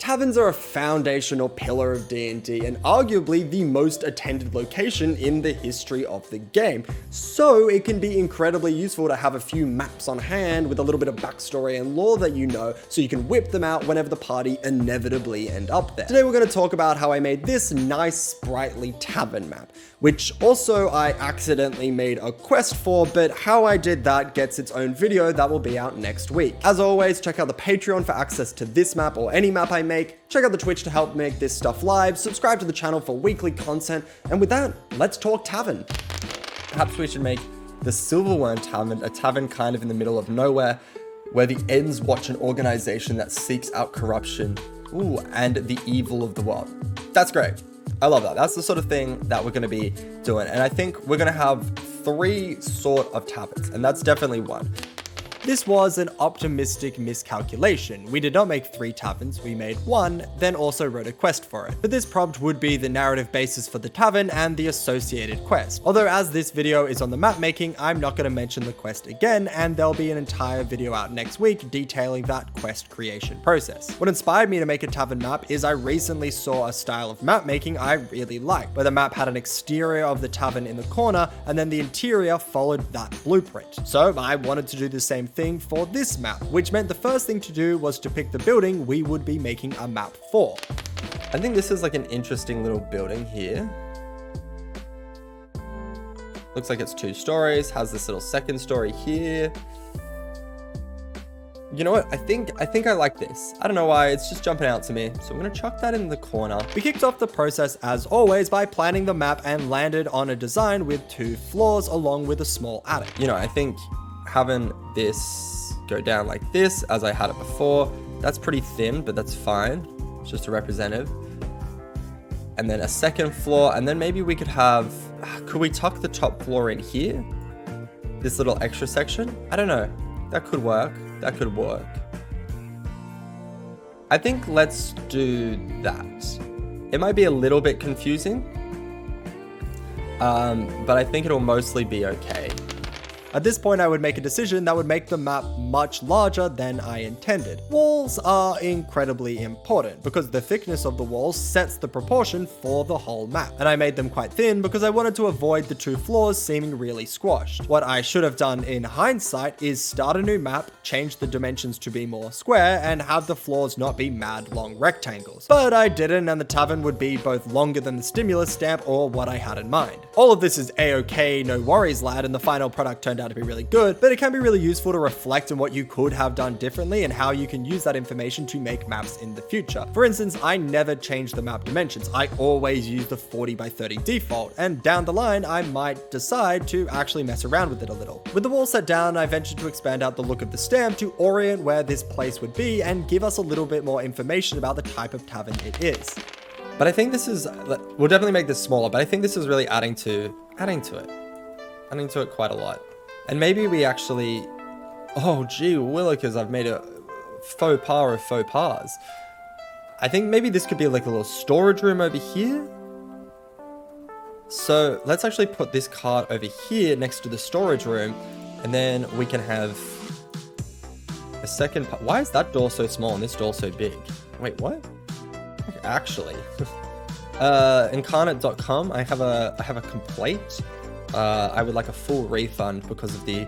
Taverns are a foundational pillar of D&D and arguably the most attended location in the history of the game, so it can be incredibly useful to have a few maps on hand with a little bit of backstory and lore that you know, so you can whip them out whenever the party inevitably end up there. Today we're going to talk about how I made this nice sprightly tavern map, which also I accidentally made a quest for, but how I did that gets its own video that will be out next week. As always, check out the Patreon for access to this map or any map I make. Check out the Twitch to help make this stuff live, subscribe to the channel for weekly content, and with that, let's talk tavern. Perhaps we should make the Wyrm Tavern a tavern kind of in the middle of nowhere, where the ends watch an organization that seeks out corruption, and the evil of the world. That's great. I love that. That's the sort of thing that we're going to be doing, and I think we're going to have 3 sort of taverns, and that's definitely one. This was an optimistic miscalculation. We did not make 3 taverns, we made 1, then also wrote a quest for it. But this prompt would be the narrative basis for the tavern and the associated quest. Although as this video is on the map making, I'm not going to mention the quest again, and there'll be an entire video out next week detailing that quest creation process. What inspired me to make a tavern map is I recently saw a style of map making I really liked, where the map had an exterior of the tavern in the corner, and then the interior followed that blueprint. So I wanted to do the same thing for this map, which meant the first thing to do was to pick the building we would be making a map for. I think this is like an interesting little building here. Looks like it's 2 stories, has this little second story here. You know what? I think I like this. I don't know why, it's just jumping out to me. So I'm gonna chuck that in the corner. We kicked off the process as always by planning the map and landed on a design with 2 floors along with a small attic. You know, I think having this go down like this, as I had it before, that's pretty thin, but that's fine. It's just a representative. And then a second floor, and then maybe we could have, could we tuck the top floor in here? This little extra section? I don't know. That could work. That could work. I think let's do that. It might be a little bit confusing, but I think it'll mostly be okay. At this point, I would make a decision that would make the map much larger than I intended. Walls are incredibly important because the thickness of the walls sets the proportion for the whole map. And I made them quite thin because I wanted to avoid the 2 floors seeming really squashed. What I should have done in hindsight is start a new map, change the dimensions to be more square, and have the floors not be mad long rectangles. But I didn't, and the tavern would be both longer than the stimulus stamp or what I had in mind. All of this is a-okay, no worries lad, and the final product turned out to be really good, but it can be really useful to reflect on what you could have done differently and how you can use that information to make maps in the future. For instance, I never changed the map dimensions. I always use the 40 by 30 default, and down the line, I might decide to actually mess around with it a little. With the wall set down, I ventured to expand out the look of the stamp to orient where this place would be and give us a little bit more information about the type of tavern it is. But I think this is, we'll definitely make this smaller, but I think this is really adding to it quite a lot. And maybe we actually, oh gee willikers, I've made a faux pas of faux pas. I think maybe this could be like a little storage room over here. So let's actually put this cart over here next to the storage room, and then we can have a second part. Why is that door so small and this door so big? Wait, what? Actually, incarnate.com, I have a complaint. I would like a full refund because of the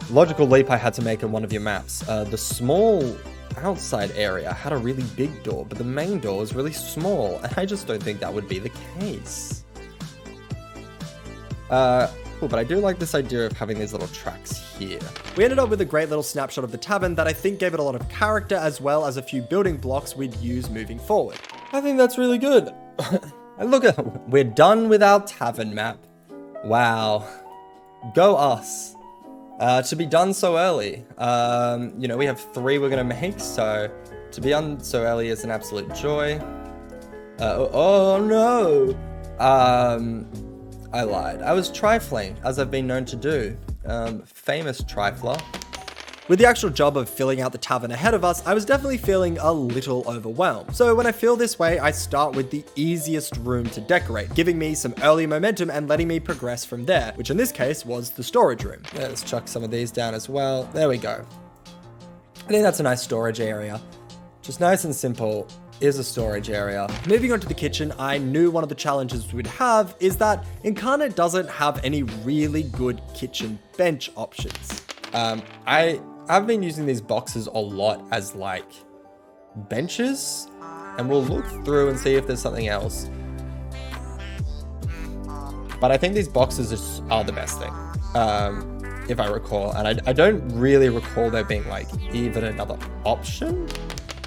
logical leap I had to make in one of your maps. The small outside area had a really big door, but the main door is really small, and I just don't think that would be the case. Cool, but I do like this idea of having these little tracks here. We ended up with a great little snapshot of the tavern that I think gave it a lot of character, as well as a few building blocks we'd use moving forward. I think that's really good. And look at, we're done with our tavern map. Wow. Go us. To be done so early. You know, we have 3 we're gonna make, so to be done so early is an absolute joy. Oh no. I lied. I was trifling, as I've been known to do. Famous trifler. With the actual job of filling out the tavern ahead of us, I was definitely feeling a little overwhelmed. So when I feel this way, I start with the easiest room to decorate, giving me some early momentum and letting me progress from there, which in this case was the storage room. Yeah, let's chuck some of these down as well. There we go. I think that's a nice storage area. Just nice and simple. Is a storage area. Moving on to the kitchen, I knew one of the challenges we'd have is that Incarnate doesn't have any really good kitchen bench options. I've been using these boxes a lot as like benches, and we'll look through and see if there's something else. But I think these boxes are the best thing, if I recall. And I don't really recall there being like even another option.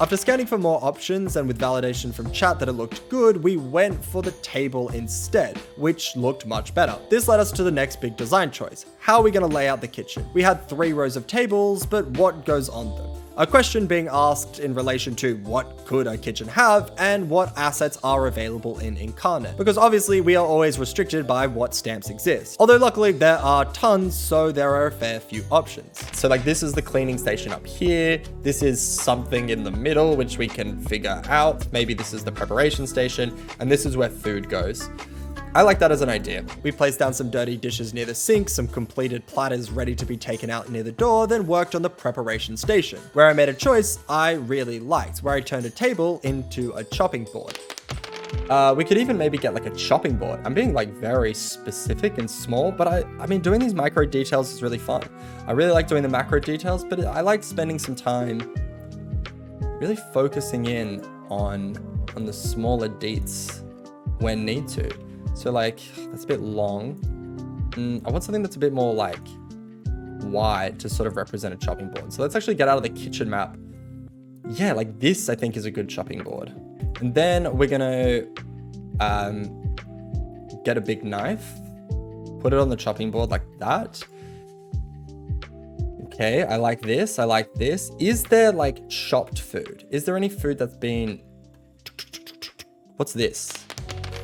After scanning for more options and with validation from chat that it looked good, we went for the table instead, which looked much better. This led us to the next big design choice. How are we going to lay out the kitchen? We had 3 rows of tables, but what goes on them? A question being asked in relation to what could a kitchen have and what assets are available in Incarnate, because obviously we are always restricted by what stamps exist. Although luckily there are tons, so there are a fair few options. So like this is the cleaning station up here. This is something in the middle, which we can figure out. Maybe this is the preparation station, and this is where food goes. I like that as an idea. We placed down some dirty dishes near the sink, some completed platters ready to be taken out near the door, then worked on the preparation station, where I made a choice I really liked, where I turned a table into a chopping board. We could even maybe get like a chopping board. I'm being like very specific and small, but I mean, doing these micro details is really fun. I really like doing the macro details, but I like spending some time really focusing in on the smaller deets when need to. So like, that's a bit long. I want something that's a bit more like wide to sort of represent a chopping board. So let's actually get out of the kitchen map. Yeah, like this I think is a good chopping board. And then we're gonna get a big knife, put it on the chopping board like that. Okay, I like this, I like this. Is there like chopped food? Is there any food that's been... What's this?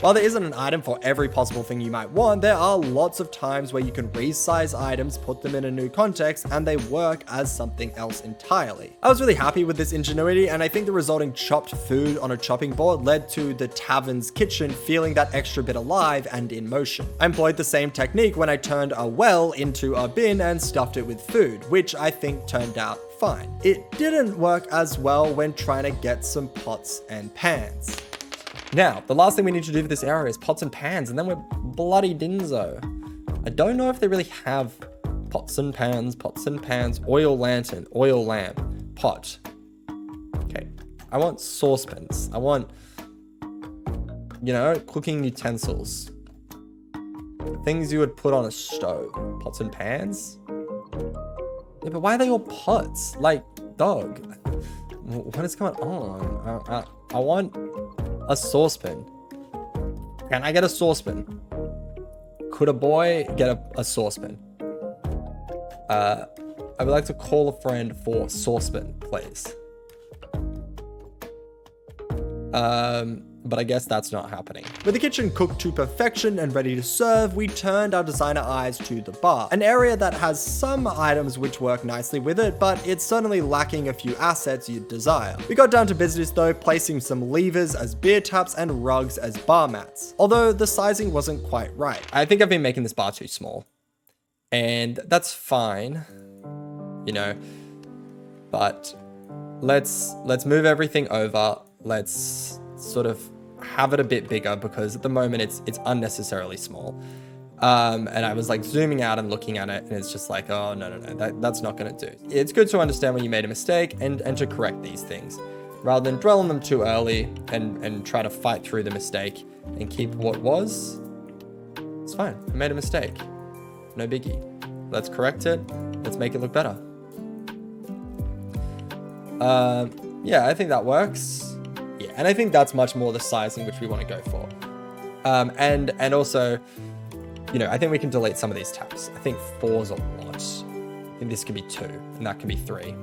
While there isn't an item for every possible thing you might want, there are lots of times where you can resize items, put them in a new context, and they work as something else entirely. I was really happy with this ingenuity, and I think the resulting chopped food on a chopping board led to the tavern's kitchen feeling that extra bit alive and in motion. I employed the same technique when I turned a well into a bin and stuffed it with food, which I think turned out fine. It didn't work as well when trying to get some pots and pans. Now, the last thing we need to do for this area is pots and pans, and then we're bloody dinzo. I don't know if they really have pots and pans, oil lantern, oil lamp, pot. Okay, I want saucepans. I want, you know, cooking utensils. Things you would put on a stove. Pots and pans? Yeah, but why are they all pots? Like, dog. What is going on? I want a saucepan. Can I get a saucepan? Could a boy get a saucepan? I would like to call a friend for saucepan, please. But I guess that's not happening. With the kitchen cooked to perfection and ready to serve, we turned our designer eyes to the bar, an area that has some items which work nicely with it, but it's certainly lacking a few assets you'd desire. We got down to business though, placing some levers as beer taps and rugs as bar mats, although the sizing wasn't quite right. I think I've been making this bar too small, and that's fine, you know, but let's move everything over. Let's sort of have it a bit bigger, because at the moment it's unnecessarily small. And I was like zooming out and looking at it, and it's just like, oh no, that's not gonna do. It's good to understand when you made a mistake and to correct these things, rather than dwell on them too early and try to fight through the mistake and keep what was. It's fine, I made a mistake, no biggie. Let's correct it, let's make it look better. Yeah, I think that works. Yeah, and I think that's much more the size in which we want to go for. And also, you know, I think we can delete some of these tabs. I think 4's a lot. I think this could be 2, and that can be 3.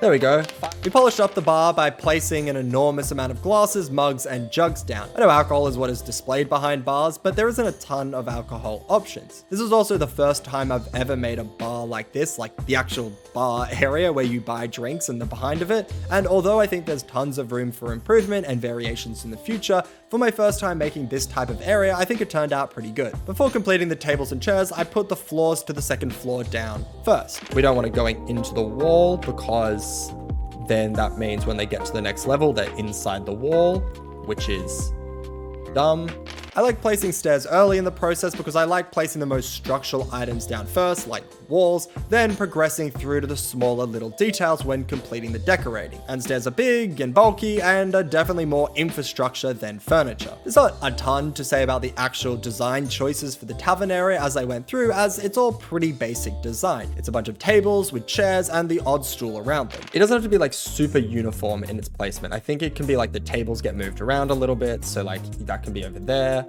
There we go. We polished up the bar by placing an enormous amount of glasses, mugs, and jugs down. I know alcohol is what is displayed behind bars, but there isn't a ton of alcohol options. This is also the first time I've ever made a bar like this, like the actual bar area where you buy drinks and the behind of it. And although I think there's tons of room for improvement and variations in the future, for my first time making this type of area, I think it turned out pretty good. Before completing the tables and chairs, I put the floors to the second floor down first. We don't want it going into the wall because then that means when they get to the next level, they're inside the wall, which is dumb. I like placing stairs early in the process because I like placing the most structural items down first, like walls, then progressing through to the smaller little details when completing the decorating. And stairs are big and bulky and are definitely more infrastructure than furniture. There's not a ton to say about the actual design choices for the tavern area as I went through, as it's all pretty basic design. It's a bunch of tables with chairs and the odd stool around them. It doesn't have to be like super uniform in its placement. I think it can be like the tables get moved around a little bit, so like that can be over there.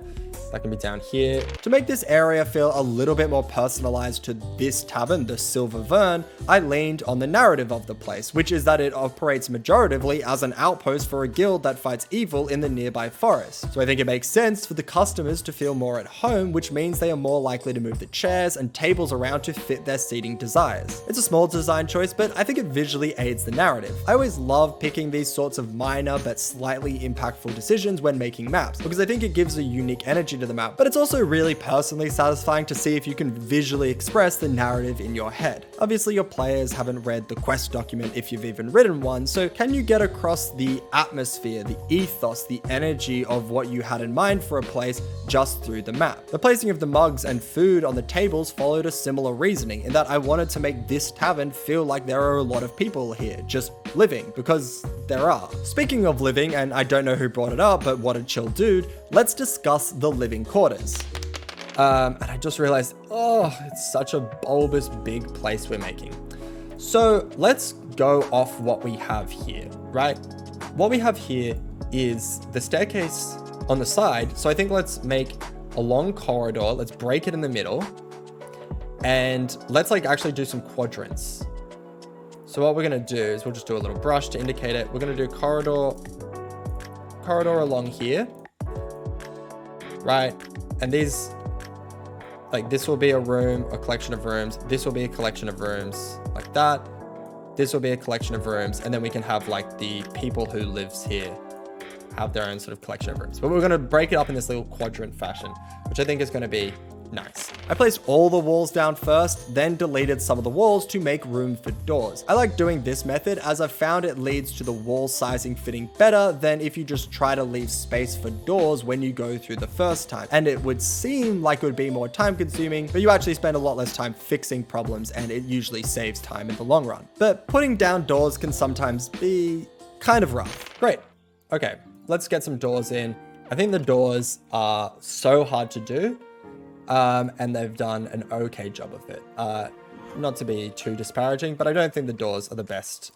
That can be down here. To make this area feel a little bit more personalized to this tavern, the Silver Wyrm, I leaned on the narrative of the place, which is that it operates majoritively as an outpost for a guild that fights evil in the nearby forest. So I think it makes sense for the customers to feel more at home, which means they are more likely to move the chairs and tables around to fit their seating desires. It's a small design choice, but I think it visually aids the narrative. I always love picking these sorts of minor but slightly impactful decisions when making maps, because I think it gives a unique energy to the map, but it's also really personally satisfying to see if you can visually express the narrative in your head. Obviously, your players haven't read the quest document if you've even written one, so can you get across the atmosphere, the ethos, the energy of what you had in mind for a place just through the map? The placing of the mugs and food on the tables followed a similar reasoning in that I wanted to make this tavern feel like there are a lot of people here, just living, because there are. Speaking of living, and I don't know who brought it up, but what a chill dude, let's discuss the living quarters. And I just realized, oh, it's such a bulbous big place we're making. So let's go off what we have here, right? What we have here is the staircase on the side. So I think let's make a long corridor. Let's break it in the middle and let's like actually do some quadrants. So what we're going to do is we'll just do a little brush to indicate it. We're going to do corridor along here, right? And these, like this will be a room, a collection of rooms. This will be a collection of rooms like that. This will be a collection of rooms. And then we can have like the people who lives here have their own sort of collection of rooms. But we're going to break it up in this little quadrant fashion, which I think is going to be nice. I placed all the walls down first, then deleted some of the walls to make room for doors. I like doing this method as I've found it leads to the wall sizing fitting better than if you just try to leave space for doors when you go through the first time. And it would seem like it would be more time consuming, but you actually spend a lot less time fixing problems and it usually saves time in the long run. But putting down doors can sometimes be kind of rough. Great. Okay, let's get some doors in. I think the doors are so hard to do. And they've done an okay job of it. Not to be too disparaging, but I don't think the doors are the best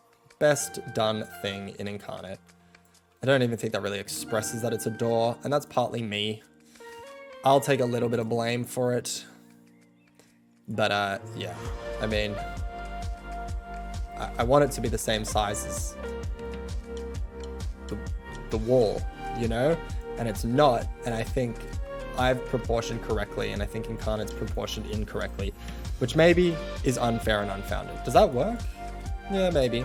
done thing in Incarnate. I don't even think that really expresses that it's a door, and that's partly me. I'll take a little bit of blame for it. But yeah, I mean, I want it to be the same size as the wall, you know? And it's not, and I think I've proportioned correctly, and I think Incarnate's proportioned incorrectly, which maybe is unfair and unfounded. Does that work? Yeah, maybe.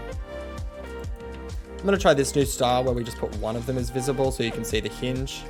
I'm gonna try this new style where we just put one of them as visible so you can see the hinge.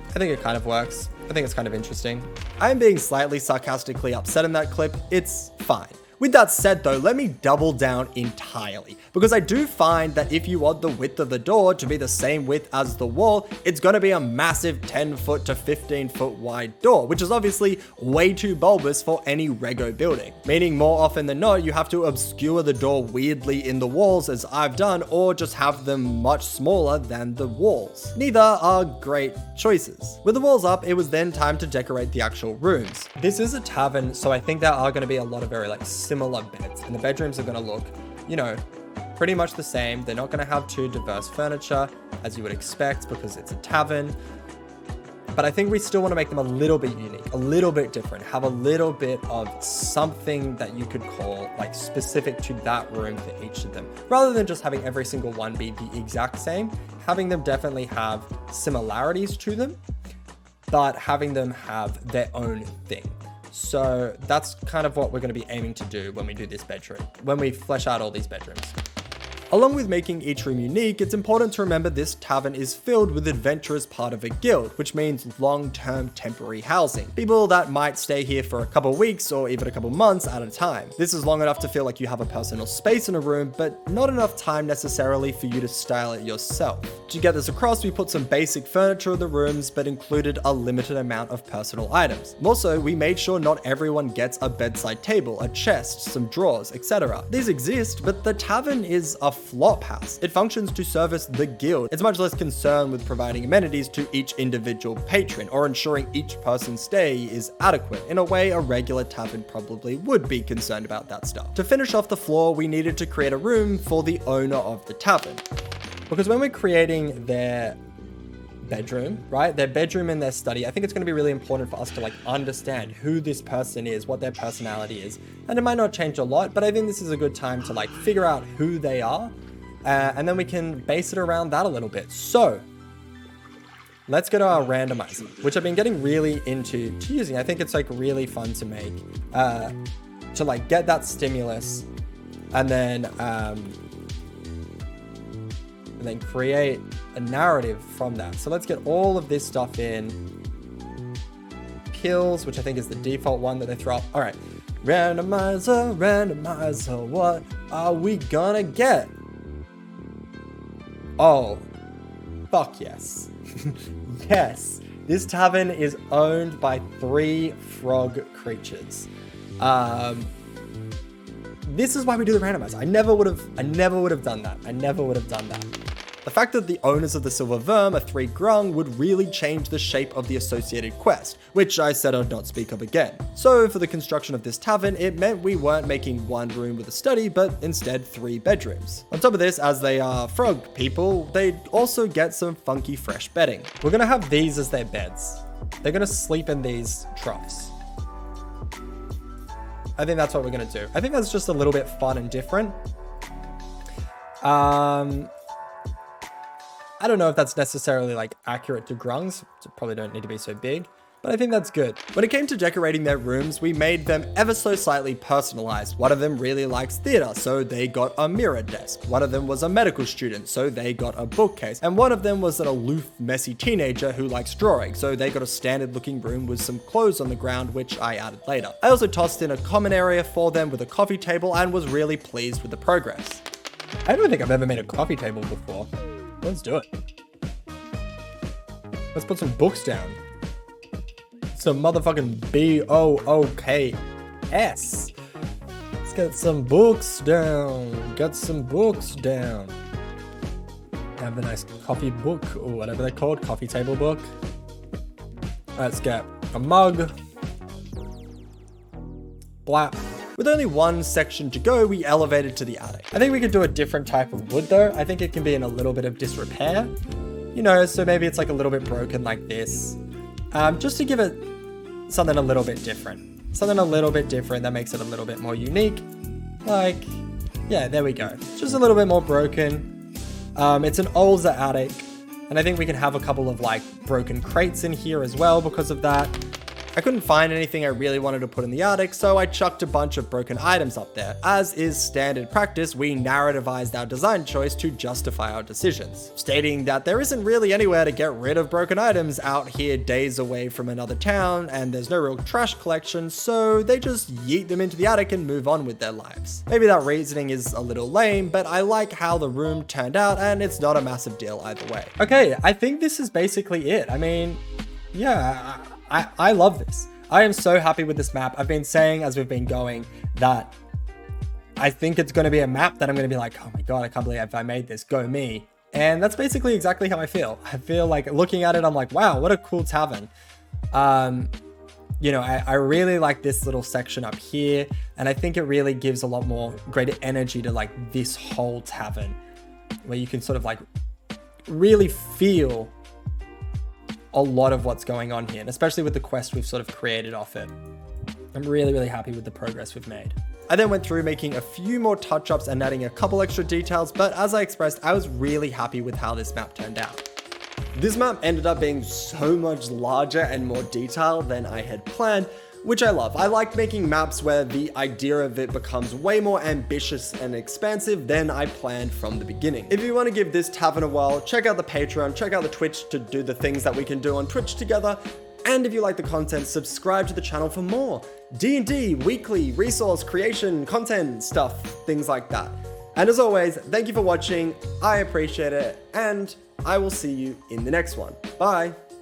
I think it kind of works. I think it's kind of interesting. I'm being slightly sarcastically upset in that clip. It's fine. With that said though, let me double down entirely, because I do find that if you want the width of the door to be the same width as the wall, it's going to be a massive 10 foot to 15 foot wide door, which is obviously way too bulbous for any Rego building. Meaning more often than not, you have to obscure the door weirdly in the walls as I've done, or just have them much smaller than the walls. Neither are great choices. With the walls up, it was then time to decorate the actual rooms. This is a tavern, so I think there are going to be a lot of very like similar beds, and the bedrooms are going to look, you know, pretty much the same. They're not going to have too diverse furniture as you would expect because it's a tavern, but I think we still want to make them a little bit unique, a little bit different, have a little bit of something that you could call like specific to that room for each of them, rather than just having every single one be the exact same. Having them definitely have similarities to them, but having them have their own thing. So that's kind of what we're going to be aiming to do when we do this bedroom, when we flesh out all these bedrooms. Along with making each room unique, it's important to remember this tavern is filled with adventurers part of a guild, which means long-term temporary housing. People that might stay here for a couple weeks or even a couple months at a time. This is long enough to feel like you have a personal space in a room, but not enough time necessarily for you to style it yourself. To get this across, we put some basic furniture in the rooms, but included a limited amount of personal items. Also, we made sure not everyone gets a bedside table, a chest, some drawers, etc. These exist, but the tavern is a flop house. It functions to service the guild. It's much less concerned with providing amenities to each individual patron or ensuring each person's stay is adequate in a way a regular tavern probably would be concerned about that stuff. To finish off the floor, we needed to create a room for the owner of the tavern. Because when we're creating their bedroom, right? Their bedroom and their study, I think it's going to be really important for us to like understand who this person is, what their personality is. And it might not change a lot, but I think this is a good time to like figure out who they are. And then we can base it around that a little bit. So let's go to our randomizer, which I've been getting really into using. I think it's like really fun to make, to like get that stimulus and then create a narrative from that. So let's get all of this stuff in. Kills, which I think is the default one that they throw up. All right, randomizer, randomizer, what are we gonna get? Oh, fuck yes. Yes, this tavern is owned by 3 frog creatures. This is why we do the randomizer. I never would have done that. The fact that the owners of the Silver Wyrm are 3 grung would really change the shape of the associated quest, which I said I'd not speak of again. So for the construction of this tavern, it meant we weren't making 1 room with a study, but instead 3 bedrooms. On top of this, as they are frog people, they'd also get some funky fresh bedding. We're gonna have these as their beds. They're gonna sleep in these troughs. I think that's what we're gonna do. I think that's just a little bit fun and different. I don't know if that's necessarily like accurate to grungs, so probably don't need to be so big, but I think that's good. When it came to decorating their rooms, we made them ever so slightly personalized. One of them really likes theater, so they got a mirror desk. One of them was a medical student, so they got a bookcase. And one of them was an aloof, messy teenager who likes drawing, so they got a standard looking room with some clothes on the ground, which I added later. I also tossed in a common area for them with a coffee table and was really pleased with the progress. I don't think I've ever made a coffee table before. Let's do it. Let's put some books down. Some motherfucking B-O-O-K-S. Let's get some books down. Get some books down. Have a nice coffee book, or whatever they're called, coffee table book. Let's get a mug. Blah. With only 1 section to go, we elevated to the attic. I think we could do a different type of wood though. I think it can be in a little bit of disrepair. You know, so maybe it's like a little bit broken like this. Just to give it something a little bit different. Something a little bit different that makes it a little bit more unique. Like, yeah, there we go. Just a little bit more broken. It's an older attic. And I think we can have a couple of like broken crates in here as well because of that. I couldn't find anything I really wanted to put in the attic, so I chucked a bunch of broken items up there. As is standard practice, we narrativized our design choice to justify our decisions, stating that there isn't really anywhere to get rid of broken items out here days away from another town, and there's no real trash collection, so they just yeet them into the attic and move on with their lives. Maybe that reasoning is a little lame, but I like how the room turned out, and it's not a massive deal either way. Okay, I think this is basically it. I mean, yeah, I love this. I am so happy with this map. I've been saying as we've been going that I think it's going to be a map that I'm going to be like, oh my god, I can't believe I made this, go me. And that's basically exactly how I feel. I feel like looking at it, I'm like, wow, what a cool tavern. You know, I really like this little section up here, and I think it really gives a lot more greater energy to like this whole tavern, where you can sort of like really feel a lot of what's going on here, and especially with the quest we've sort of created off it. I'm really, really happy with the progress we've made. I then went through making a few more touch-ups and adding a couple extra details, but as I expressed, I was really happy with how this map turned out. This map ended up being so much larger and more detailed than I had planned, which I love. I like making maps where the idea of it becomes way more ambitious and expansive than I planned from the beginning. If you want to give this tavern a whirl, check out the Patreon, check out the Twitch to do the things that we can do on Twitch together. And if you like the content, subscribe to the channel for more D&D weekly resource creation, content stuff, things like that. And as always, thank you for watching. I appreciate it, and I will see you in the next one. Bye.